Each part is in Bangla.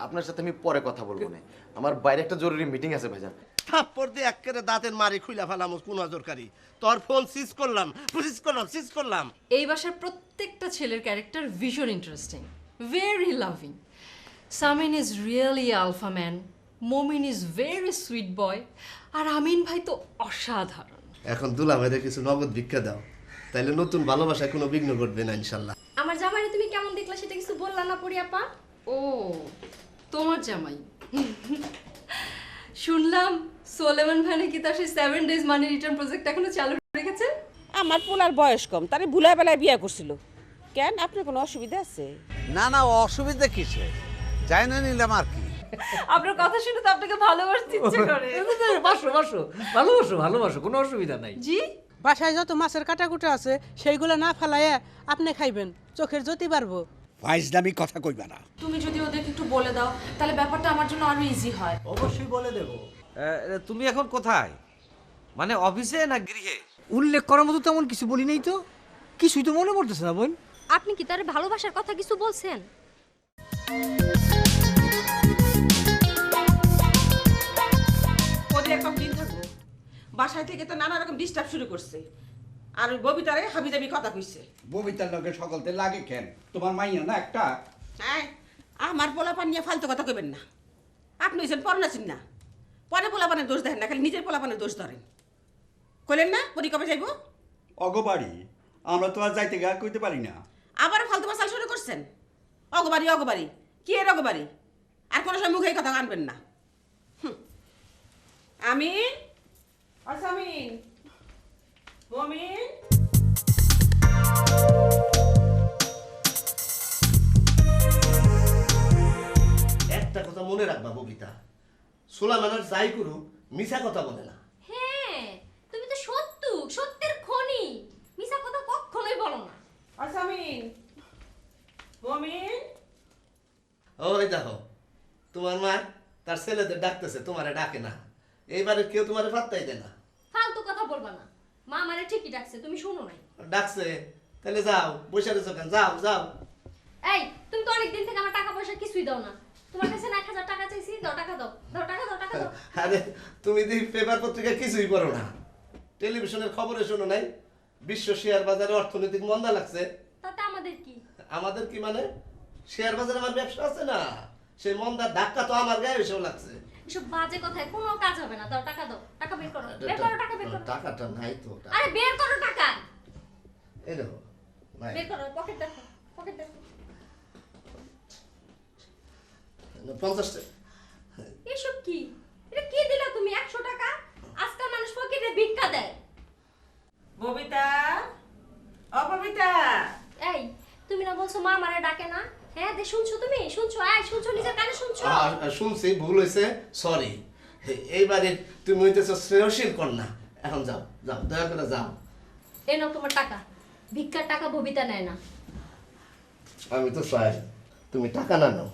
আপনার সাথে আমি পরে কথা বলবো না, আমার বাইরে একটা জরুরি মিটিং আছে ভাইজান। থাপ্পড় দিয়ে একেবারে দাঁতের মারি খুইলা ফেলাম কোন নজরকারী। তোর ফোন সিজ করলাম। এই বাসার প্রত্যেকটা ছেলের ক্যারেক্টার ভীষণ interesting, very loving. Samin is really alpha man, Momin is very sweet boy, আর আমিন ভাই তো অসাধারণ। এখন দুলা ভাইদের কিছু নগদ ভিক্ষা দাও, তাইলে নতুন ভালোবাসায় কোনো বিঘ্ন ঘটবে না ইনশাল্লাহ। আমার জামাইরে তুমি কেমন দেখলা সেটা কিছু বললা না পরি আপা? ও তোমার জামাই, শুনলাম সোলেমান ভাই নাকি তার সেই 7 days মানি রিটার্ন প্রজেক্ট এখনো চালু রেখেছে। আমার পোলার বয়স কম, তারে ভুলাই বেলায় বিয়ে করছিল। কেন, আপনার কোনো অসুবিধা আছে? না না, অসুবিধা কিসে, যাই না নিলাম আর কি। আপনার কথা শুনে তো আপনাকে ভালোবাসতে ইচ্ছে করে। ভালোবাসো, কোনো অসুবিধা নাই। জি, বাসায় যত মাছের কাটাকুটা আছে সেইগুলো না ফেলাইয়া আপনি খাইবেন, চোখের জ্যোতি বাড়বো। ফাইজলামি কথা কইবা না। তুমি যদি ওদেরকে একটু বলে দাও তাহলে ব্যাপারটা আমার জন্য আরো ইজি হয়। অবশ্যই বলে দেব। তুমি এখন কোথায়, মানে অফিসে না গৃহে? উল্লেখ করার মতো তেমন কিছু বলি নাই তো, কিছুই তো মনে পড়তেছে না বোন। আপনি কি তার ভালোবাসার কথা কিছু বলছেন? ওদের একটা দিন থাকবো, বাসায় থেকে তো নানা রকম ডিস্টার্ব শুরু করছে। আর ওই ববিতারে হাবিজাবি কথা কইছে। ববিতার লগে সকলতে লাগে কেন, তোমার মাইয়া না একটা। হ্যাঁ, আমার পোলাপান নিয়ে ফালতু কথা কইবেন না। আপনি হইছেন পড়নাচিন না, পরে পোলাপানের দোষ দেখেন না, খালি নিজের পোলাপানের দোষ ধরেন। কইলেন না পরি কবে যাইব? অগবাড়ি আমরা তো আর যাইতে গা কইতে পারি না। আবার ফালতু মাসাল শুরু করছেন। অগবাড়ি কি এর অগবাড়ি? আর কোনো সময় মুখে এই কথা আনবেন না। আমিন, আচ্ছা আমিন, মমিন। একটা কথা মনে রাখবা ববিতা, সোলামানার যাই করুক মিছা কথা বলে না। হ্যাঁ, তুমি তো সত্যের খনি, মিছা কথা কখনোই বলো না। আচ্ছা আমিন, মমিন। ওই দেখো তোমার মা তার ছেলেদের ডাকতেছে, তোমারে ডাকে না। এইবারে কেউ তোমারে পাত্তাই দেয় না। ফালতু কথা বলবা না, মা আমারে ঠিকই ডাকছে, তুমি শুনো নাই? ডাকছে তাহলে যাও, বসে রয়েছো কেন? যাও। এই, তুমি তো অনেক দিন থেকে আমার টাকা পয়সা কিছুই দাও না। তোমার কাছে 1,000 টাকা চাইছি, দাও, টাকা দাও। আরে তুমি দেখি পেপার পত্রিকা কিছুই পড়ো না, টেলিভিশনের খবরে শোনো নাই বিশ্ব শেয়ার বাজারে অর্থনৈতিক মন্দা লাগছে? তাতে আমাদের কি? আমাদের কি মানে? শেয়ার বাজারে আমার ব্যবসা আছে না, সেই মন্দার ধাক্কা তো আমার গায়ে এসেও লাগছে। এসব বাজে কথায় কোনো কাজ হবে না, দাও, টাকা দাও, টাকা বের করো, টাকা বের করো। টাকাটা নাই তো। আরে বের করো টাকা, এই দেখো নাই। বের করো, পকেট দেখো। 50 টাকা। এসব কি? এটা কি দিলা তুমি? 100 টাকা? আজকাল মানুষ পকেটে ভিক্ষা দেয়। ববিতা, ও ববিতা। এই, তুমি না বলছো মা আমারে ডাকে না? হ্যাঁ, শুনছো তুমি? শুনছো? শুনছো, নিজের কানে শুনছো? শুনছি, ভুল হয়েছে, সরি। এইবারে তুমি হইতেছো শ্রেয়শীল কন্যা। এখন যাও, দয়া করে যাও। এই নাও তোমার টাকা। ভিক্ষার টাকা ববিতা নেয় না। আমি তো চাই তুমি টাকা না নাও।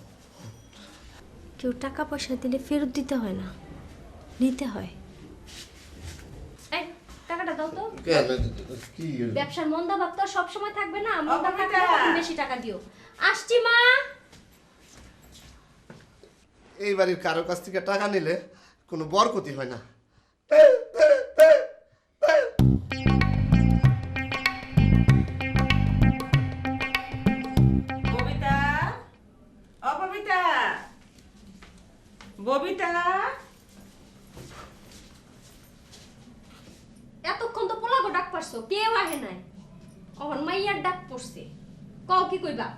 কেউ টাকা পয়সা দিলে ফেরত দিতে হয় না, নিতে হয়। এই, টাকাটা দাও তো। কি ব্যবসার মন্দা ভাব তো সব সময় থাকবে না, মন্দা থাকলে বেশি টাকা দিও। আসছি মা। এই বাড়ির কারো কাছ থেকে টাকা নিলে কোনো বরকতি হয় না। ববিতা, ও ববিতা, ববিতা। এতক্ষণ তো পোলাগো ডাক পারছো, কেউ আহে নাই। কখন মাইয়ার ডাক পড়ছে, কও কি কইবা?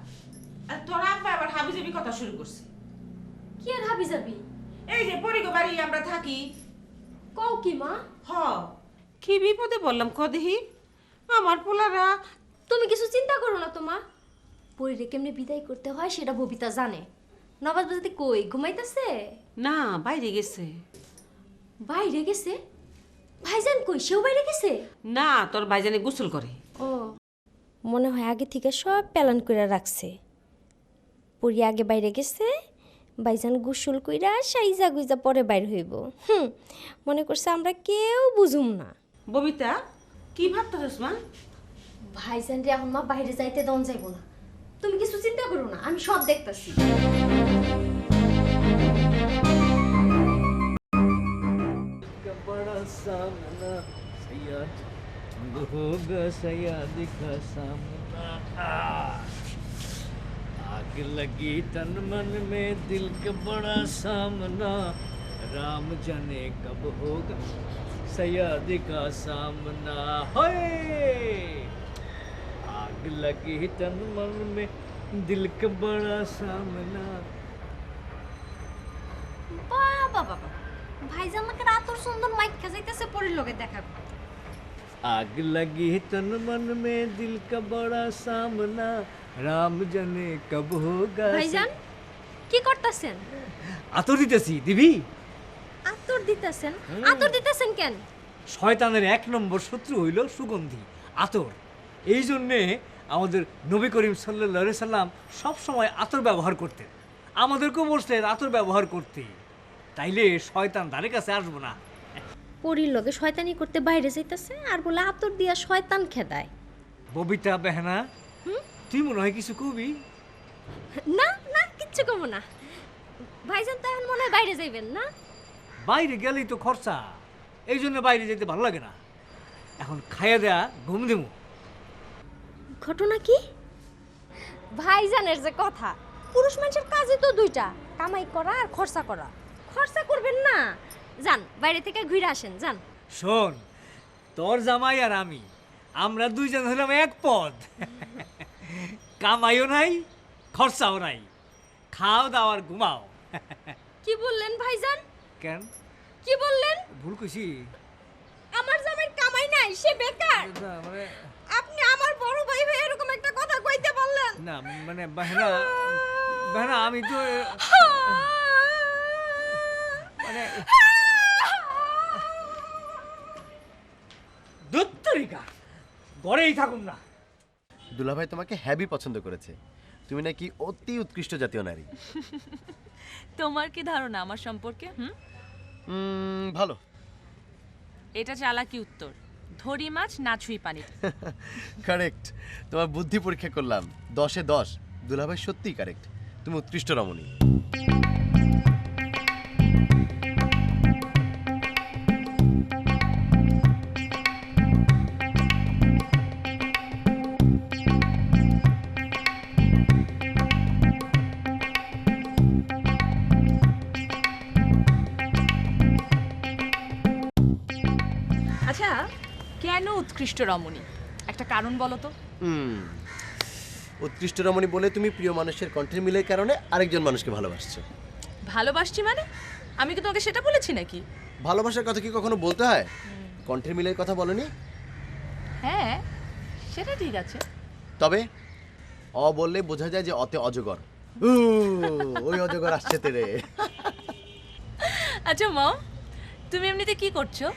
আর তোর আব্বা আবার হাবিজাবি কথা শুরু করছে। কি আর হাবি যাবি? এই যে পরিগো বাড়ি আমরা থাকি। কও কি মা? হ, কি বিপদে বললাম কদেহি আমার পোলারা। তুমি কিছু চিন্তা করো না তো মা, পরিরে কেমনে বিদায় করতে হয় সেটা ববিতা জানে। নবাজ বাজাতে কই ঘুমাইতেছে? না, বাইরে গেছে। বাইরে গেছে? ভাইজান কই, সেও বাইরে গেছে? না, তোর ভাইজানে গোসল করে। ও, মনে হয় আগে থেকে সব প্ল্যান করে রাখছে। পরি আগে বাইরে গেছে, ভাইজান গোসল কইরা সাইজা গুইজা পরে বাইর হইব। মনে করছে আমরা কেউ বুঝুম না। ববিতা, কি ভাবতেছিস মা? ভাইজান রে এখন মা বাইরে যাইতে দন যাইব না। তুমি কিছু চিন্তা করো না, আমি সব দেখতাছি। सामना सैयद तंग होगा सैयद का सामना आग लगी तन मन में दिल का बड़ा सामना राम जाने कब होगा सैयद का सामना हाय आग लगी तन मन में दिल का बड़ा सामना বাবা বাবা ভাইজান আমাকে রাতর সুন্দর মাইক খাজাইতেছে পরির লগে দেখাবো। आग लगी तन मन में दिल का बड़ा सामना राम जाने कब होगा ভাইজান কি করতেছেন? আতর দিতেছি দিবি আতর দিতেছেন? আতর দিতেছেন কেন? শয়তানের 1 নম্বর শত্রু হইল সুগন্ধি আতর এই জন্যে আমাদের নবী করিম সাল্লাল্লাহু আলাইহি সাল্লাম সব সময় আতর ব্যবহার করতেন আমাদেরকেও বলতেন আতর ব্যবহার করতে তাইলে শয়তান ধারে কাছে আসবো না পরির লগে শয়তানি করতে বাইরে যাইতেছে আর বলে আতর দিয়া শয়তান খেদায়। ববিতা বেহনা তুই মনে হয় কিছু কবি না না কিচ্ছু কম না। ভাইজান তো এখন মনে হয় বাইরে যাইবেন না? বাইরে গেলেই তো খরচা এই জন্য বাইরে যেতে ভালো লাগে না এখন খাইয়া দেয়া ঘুম দেবো ঘটনা কি? ভাইজানের যে কথা, পুরুষ মানুষের কাজই তো দুইটা, কামাই করা আর খরচা করা। খরচা করবেন না, যান বাইরে থেকে ঘুরে আসেন যান। শোন তোর জামাই আর আমি আমরা দুইজন হলাম এক পদ কামাইও নাই খরচাও নাই খাও দাও আর ঘুমাও কি বললেন ভাইজান? কেন কি বললেন? ভুল কইছি আমার জামাই কামাই নাই, সে বেকার। মানে আপনি আমার বড় ভাই ভাই এরকম একটা কথা কইতে বললেন? না মানে বাহনা বাহনা আমি তো মানে দুত্তরিকা ঘরেই থাকুন না দুলাভাই তোমাকে হ্যাভি পছন্দ করেছে, তুমি নাকি অতি উৎকৃষ্ট জাতীয় নারী। তোমার কি ধারণা আমার সম্পর্কে? ভালো। এটা চালাকি উত্তর। ধরি মাছ না ছুঁই পানি। কারেক্ট, তোমার বুদ্ধি পরীক্ষা করলাম, 10-এ 10। দুলাভাই সত্যিই কারেক্ট, তুমি উৎকৃষ্ট রমণী। আচ্ছা, কেন উৎকৃষ্ট রমণী? একটা কারণ বলো তো। উৎকৃষ্ট রমণী বলে তুমি প্রিয় মানুষের কণ্ঠের মিলের কারণে আরেকজন মানুষকে ভালোবাসছো। ভালোবাসছি মানে? আমি কি তোমাকে সেটা বলেছি নাকি? ভালোবাসার কথা কি কখনো বলতে হয়? কণ্ঠের মিলের কথা বলনি? হ্যাঁ, সেটা ঠিক আছে। তবে বললে বোঝা যায় যে অতে অজগর। ওই অজগর আসছে তেরে। আচ্ছা মা, তুমি এমনিতে কি করছো?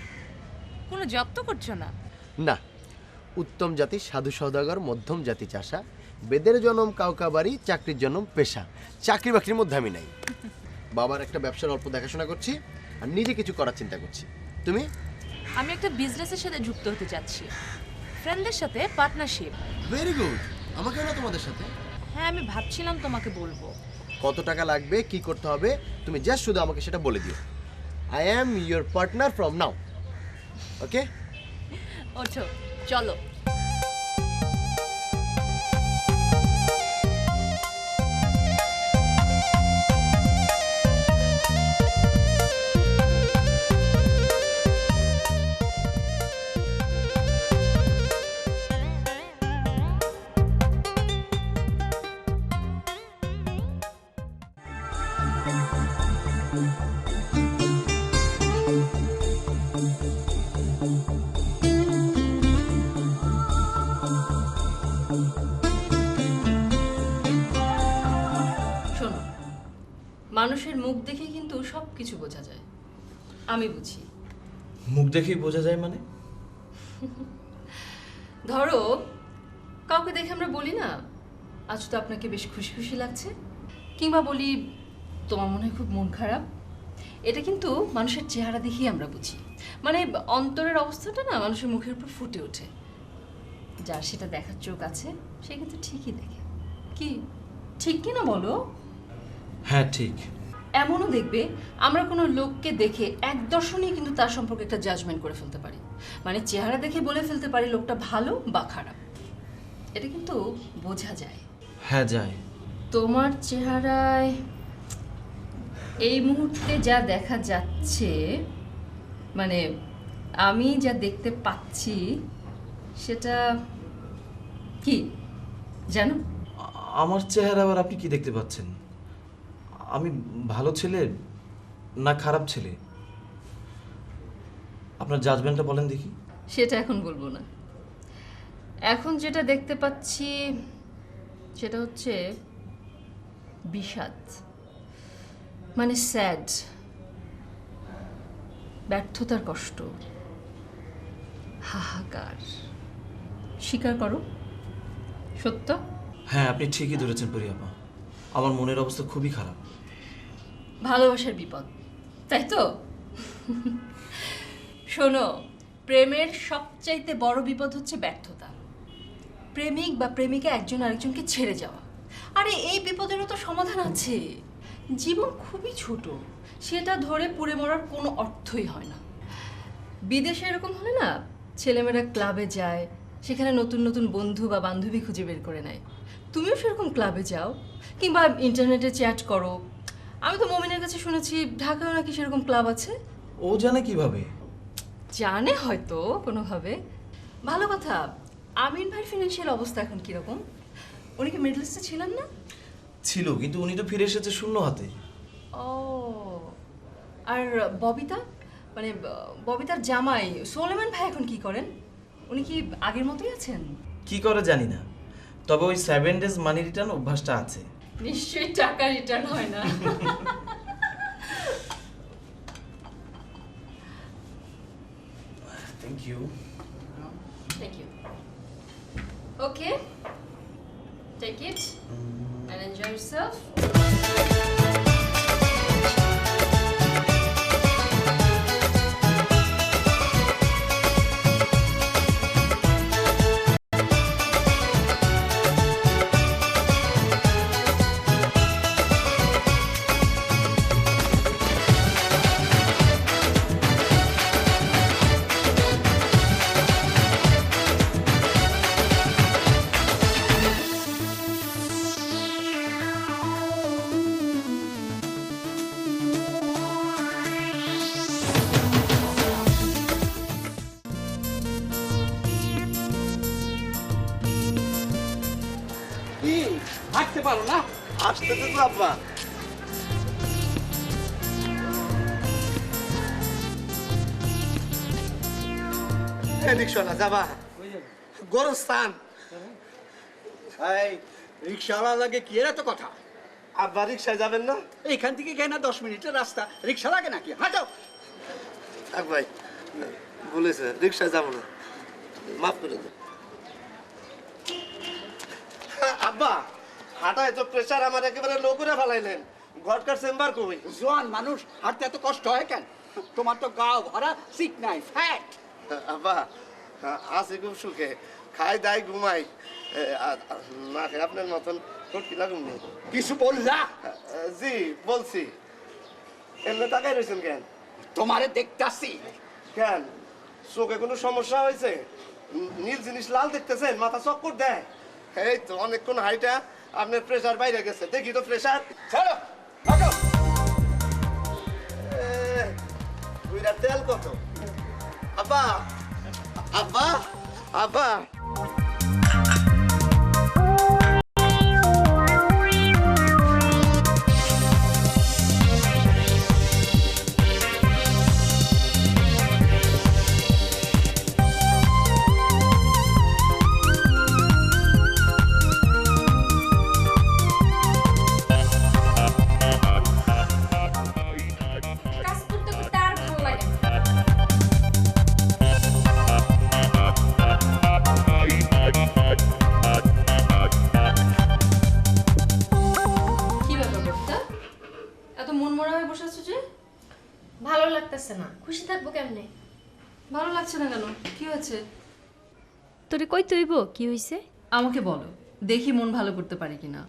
কোনো জব তো করছো না? না, উত্তম জাতি সাধু সওদাগর, মধ্যম জাতি চাষা, বেদের জনম কাউকা বাড়ি, চাকরির জনম পেশা। চাকরি বাকরির মধ্যে আমি নাই। বাবার একটা ব্যবসার অল্প দেখাশোনা করছি আর নিজে কিছু করার চিন্তা করছি। তুমি? আমি একটা বিজনেসের সাথে যুক্ত হতে যাচ্ছি, ফ্রেন্ডদের সাথে পার্টনারশিপ। Very good. আমাকে না তোমাদের সাথে? হ্যাঁ, আমি ভাবছিলাম তোমাকে বলবো। কত টাকা লাগবে, কি করতে হবে, তুমি জাস্ট শুধু আমাকে সেটা বলে দিও। I am your partner from now. Okay, ওঠো, চলো। শোনো, মানুষের মুখ দেখে কিন্তু সব কিছু বোঝা যায়। আমি বুঝি। মুখ দেখেই বোঝা যায় মানে? ধরো কাউকে দেখে আমরা বলি না, আজ তো আপনাকে বেশ খুশি খুশি লাগছে, কিংবা বলি তোমার মনে হয় খুব মন খারাপ। এটা কিন্তু মানুষের চেহারা দেখেই আমরা বুঝি। মানে অন্তরের অবস্থাটা না মানুষের মুখের উপর ফুটে ওঠে। যার সেটা দেখার চোখ আছে সে কিন্তু ঠিকই দেখে। কি ঠিক কি না বলো? হ্যাঁ ঠিক। এমনও দেখবে আমরা কোনো লোককে দেখে এক দর্শনেই কিন্তু তার সম্পর্কে একটা জাজমেন্ট করে ফেলতে পারি, মানে চেহারা দেখে বলে ফেলতে পারি লোকটা ভালো বা খারাপ। এটা কিন্তু বোঝা যায়। হ্যাঁ যায়। তোমার চেহারায় এই মুহূর্তে যা দেখা যাচ্ছে, মানে আমি যা দেখতে পাচ্ছি সেটা কি জানো? আমার চেহারা আবার আপনি কি দেখতে পাচ্ছেন? আমি ভালো ছেলে না খারাপ ছেলে? আপনার জাজমেন্টটা বলেন দেখি। সেটা এখন বলবো না। এখন যেটা দেখতে পাচ্ছি সেটা হচ্ছে বিষাদ, মানে স্যাড, ব্যর্থতার কষ্ট, হাহাকার। স্বীকার করো, সত্য। হ্যাঁ, আপনি ঠিকই ধরেছেন পরিয়াপা, আমার মনের অবস্থা খুবই খারাপ। ভালোবাসার বিপদ, তাই তো? শোনো, প্রেমের সবচাইতে বড় বিপদ হচ্ছে ব্যর্থতা। প্রেমিক বা প্রেমিকা একজন আরেকজনকে ছেড়ে যাওয়া। আরে এই বিপদেরও তো সমাধান আছে। জীবন খুবই ছোট, সেটা ধরে পুড়ে মরার কোনো অর্থই হয় না। বিদেশে এরকম হলে না, ছেলেমেয়েরা ক্লাবে যায়, সেখানে নতুন নতুন বন্ধু বা বান্ধবী খুঁজে বের করে নেয়। তুমিও সেরকম ক্লাবে যাও কিংবা ইন্টারনেটে চ্যাট করো। আমি তো মমিনের কাছে শুনেছি ঢাকায় নাকি সেরকম ক্লাব আছে। ও জানে কিভাবে? জানে হয়তো কোনোভাবে। ভালো কথা, আমিন ভাইয়ের ফিনান্সিয়াল অবস্থা এখন কিরকম? উনি কি মিডল ইস্টে ছিলেন না? ছিল, কিন্তু উনি তো ফিরে এসেছে শূন্য হাতে। ও, আর ববিতা, মানে ববিতার জামাই সোলেমান ভাই এখন কি করেন? উনি কি আগের মতোই আছেন? কি করে জানি না, তবে ওই 7 days মানি রিটার্ন অভ্যাসটা আছে। নিশ্চয়ই টাকা রিটার্ন হয় না। Thank you. Thank you. Okay. Take it and enjoy yourself. কি হাঁটতে পারো না? আসতে তো আব্বা। রিক্সাওয়ালা যাবা গোরস্থান। এই রিক্সাওয়ালা লাগে কি এর এত কথা? আব্বা রিক্সায় যাবেন না? এইখান থেকে কেনা 10 মিনিটের রাস্তা, রিক্সা লাগে নাকি? হাঁটো। ভাই বলেছে রিক্সায় যাবো না, মাফ করে দেন। আব্বা হাঁটায় তো প্রেশার আমার একেবারে লো করে ফেলাইলেন। ঘরকার চেম্বার কই? জোয়ান মানুষ হাঁটতে এত কষ্ট হয় কেন? তোমার তো গাও ভরা সিক নাই, ফ্যাট। আব্বা আছি খুব সুখে, খাই দাই ঘুমাই, না খাই আপনার মতন কি লাগুন নেই। কিছু বললা? জি বলছি। এমনি তাকাই রয়েছেন কেন? তোমারে দেখতাছি। কেন চোখে কোনো সমস্যা হয়েছে? নীল জিনিস লাল দেখতেছেন, মাথা চক্কর দেয়? এই তো অনেকক্ষণ হাইটা আপনার প্রেসার বাইরে গেছে, দেখি তো প্রেসার। চলো হাঁটো। বুইড়ার তেল কত? আব্বা আব্বা আব্বা কাজ করতে করতে আর ভালো লাগে না। কি ব্যাপার ববিতা, এত মন মরা হয়ে বসে আছো যে? ভালো লাগতেছে না, খুশি থাকবো কেমনে? ভালো লাগছে না কেন? কি হয়েছে? তোরে কই তৈব কি হইছে? আমাকে বলো, দেখি মন ভালো করতে পারি কিনা।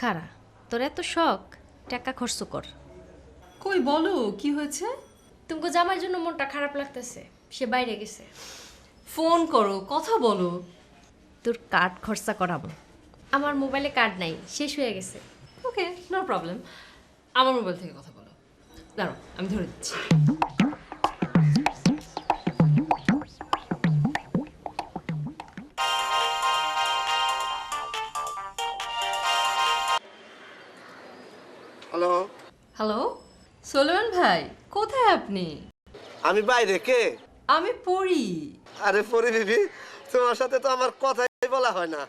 খারা, তোর এত শখ, টাকা খরচ কর। কই বলো কি হয়েছে? তোমাকে জামার জন্য মনটা খারাপ লাগতেছে, সে বাইরে গেছে। ফোন করো, কথা বলো। তোর কার্ড খরচা করাবো। আমার মোবাইলে কার্ড নাই, শেষ হয়ে গেছে। ওকে, নো প্রবলেম। আমার মোবাইল থেকে কথা বলো। দাঁড়াও, আমি ধরে দিচ্ছি। হ্যালো, হ্যালো, সোলেমান ভাই, কোথায় আপনি? আমি বাইরে। কে? আমি পড়ি। আরে পরি বিবি, তোমার সাথে তো আমার কথাই বলা হয় না।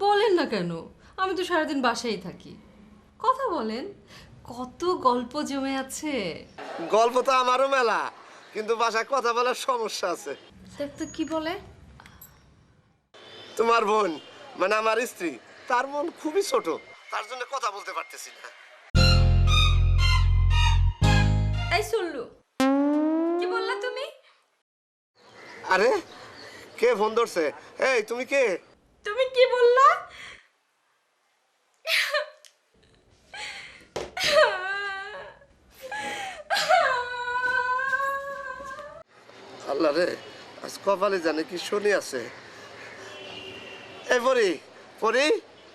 বলেন না কেন, আমি তো সারাদিন বাসায় থাকি। কথা বলেন, কত গল্প জমে আছে। গল্প তো আমারও মেলা, কিন্তু বাসায় কথা বলার সমস্যা আছে। তো কি বলে? তোমার বোন মানে আমার স্ত্রী, তার মন খুবই ছোট, তার জন্য কথা বলতে পারতেছি না। এই শুনলু, কি বললা তুমি? আরে কে ফোন ধরছে? এই তুমি কে? তুমি কি বললা? আল্লাহ রে, আজ কপালে জানে কি শনি আছে। এই পরি, পরি,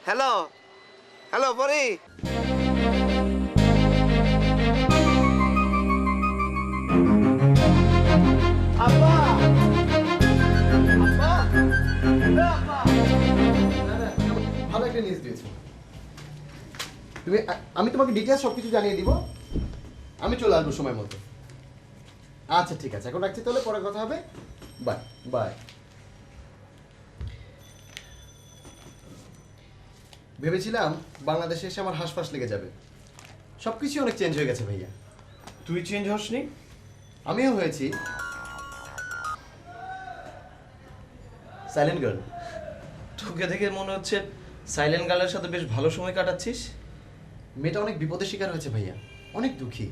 হ্যালো, হ্যালো পরি। আব্বা, আব্বা, আব্বা। ভালো একটা নিউজ দিয়েছো তুমি। আমি তোমাকে ডিটেইলস সবকিছু জানিয়ে দিব। আমি চলে আসবো সময় মতো। আচ্ছা ঠিক আছে, এখন রাখছি তাহলে, পরে কথা হবে। Bye bye. ভেবেছিলাম বাংলাদেশে এসে আমার হাঁসফাঁস লেগে যাবে। সবকিছু অনেক চেঞ্জ হয়ে গেছে ভাইয়া। তুই চেঞ্জ হসনি? আমিও হয়েছি সাইলেন্ট গার্ল। তোকে দেখে মনে হচ্ছে সাইলেন্ট গার্লের সাথে বেশ ভালো সময় কাটাচ্ছিস। মেয়েটা অনেক বিপদের শিকার হয়েছে ভাইয়া, অনেক দুঃখী।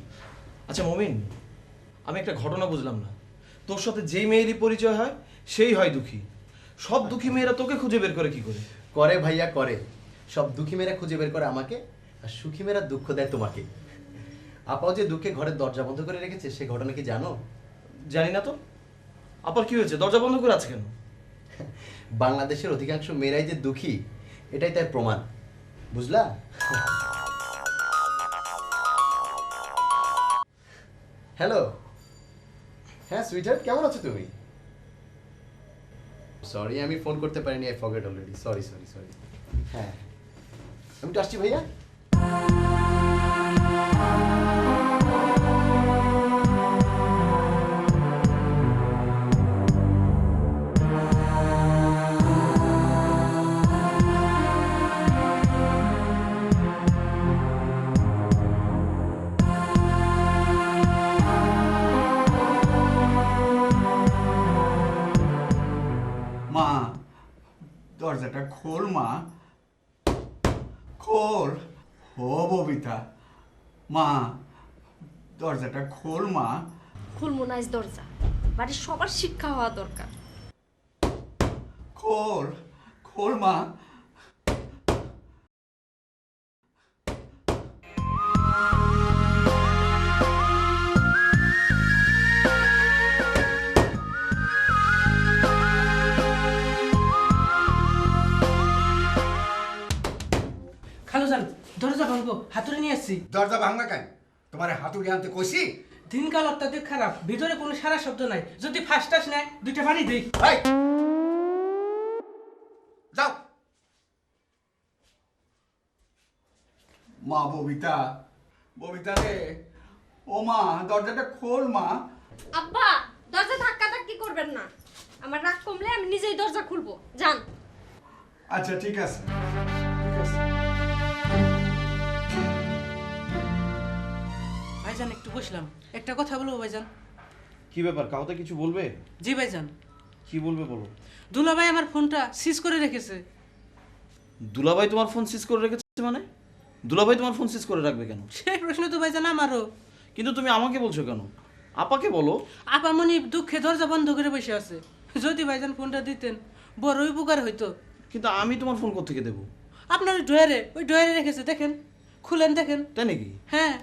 আচ্ছা মমিন, আমি একটা ঘটনা বুঝলাম না। তোর সাথে যেই মেয়েরই পরিচয় হয় সেই হয় দুঃখী। সব দুঃখী মেয়েরা তোকে খুঁজে বের করে কি করে? করে ভাইয়া করে। সব দুঃখী মেয়েরা খুঁজে বের করে আমাকে, আর সুখী মেয়েরা দুঃখ দেয় তোমাকে। আপাও যে দুঃখে ঘরের দরজা বন্ধ করে রেখেছে, সে ঘটনা কি জানো? জানি না তো। আবার কি হয়েছে? দরজা বন্ধ করে আছে কেন? বাংলাদেশের অধিকাংশ মেয়েরাই যে দুঃখী, এটাই তার প্রমাণ। বুঝলা? হ্যালো, হ্যাঁ সুইটহার্ট, কেমন আছো তুমি? সরি, আমি ফোন করতে পারিনি। I forget already. Sorry sorry sorry. হ্যাঁ, আমি তো আসছি ভাইয়া। মা, দরজাটা খোল মা, খোল। ও ববিতা, মা দরজাটা খোল মা। খুলমু না আজ দরজা, বাড়ির সবার শিক্ষা হওয়া দরকার। খোল, খোল মা। খালুজান, দরজা ভাঙবো, হাতুড়ি নিয়ে আসছি। দরজা ভাঙবা কেন? তোমার হাতুড়ি আনতে কইছি? দিনকাল অত্যাধিক খারাপ, ভিতরে কোনো সারা শব্দ নাই। যদি ফাঁস টাস নেয়, দুইটা বাড়ি দিই। এই, যাও। মা ববিতা, ববিতা রে, ও মা দরজাটা খোল মা। আব্বা, দরজা ধাক্কা ধাক্কি করবেন না। আমার রাগ কমলে আমি নিজেই দরজা খুলবো, যান। আচ্ছা ঠিক আছে, ঠিক আছে। ভাইজান একটু বসলাম, একটা কথা বলবো ভাইজান। কি ব্যাপার, কাউকে কিছু বলবে? জি ভাইজান। কি বলবে বলো। দুলাভাই আমার ফোনটা সিজ করে রেখেছে। দুলাভাই তোমার ফোন সিজ করে রেখেছে মানে? দুলাভাই তোমার ফোন সিজ করে রাখবে কেন? সেই প্রশ্ন তো ভাইজান আমারও। কিন্তু তুমি আমাকে বলছো কেন? আপাকে বলো। আপামনি দুঃখে দরজা বন্ধ করে বসে আছে। যদি ভাইজান ফোনটা দিতেন বড় উপকার হইতো। কিন্তু আমি তোমার ফোন কোত্থেকে দেবো? আপনার ওই ড্রয়ারে রেখেছে, দেখেন, খুলেন দেখেন। তাই নাকি? হ্যাঁ।